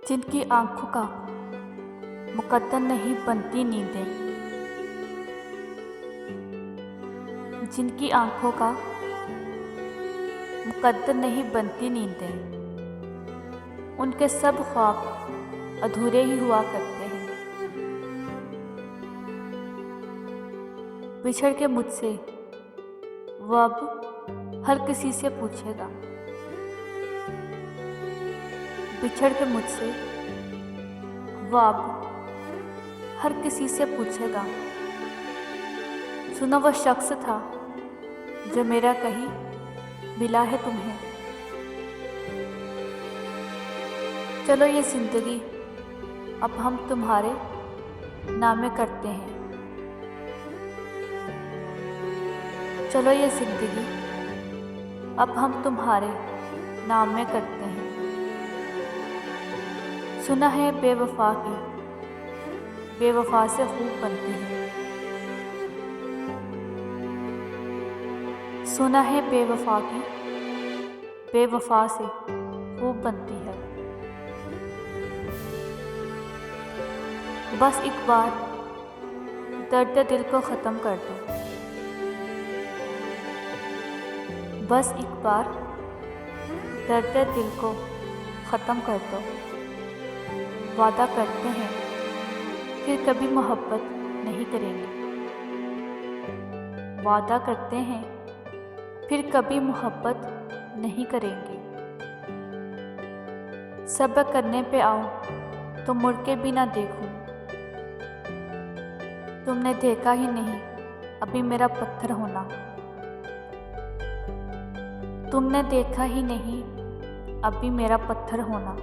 जिनकी आंखों का मुकद्दर नहीं बनती नींदें, जिनकी आंखों का मुकद्दर नहीं बनती नींदें, उनके सब ख्वाब अधूरे ही हुआ करते हैं। बिछड़ के मुझसे वो अब हर किसी से पूछेगा, बिछड़ के मुझसे वो अब हर किसी से पूछेगा। सुना वो शख्स था जो मेरा कहीं मिला है तुम्हें। चलो ये ज़िंदगी अब हम तुम्हारे नामे करते हैं। चलो ये ज़िंदगी अब हम तुम्हारे नाम में करते हैं। सुना है बेवफा की बेवफा से खूब बनती है। सुना है बेवफा की बेवफा से खूब बनती है। बस एक बार दर्द दिल को ख़त्म कर दो। बस एक बार दर्द दिल को ख़त्म कर दो। वादा करते हैं फिर कभी मोहब्बत नहीं करेंगे। वादा करते हैं फिर कभी मोहब्बत नहीं करेंगे। सब्र करने पे आओ तो मुड़ के भी ना देखूं। तुमने देखा ही नहीं अभी मेरा पत्थर होना। तुमने देखा ही नहीं अभी मेरा पत्थर होना।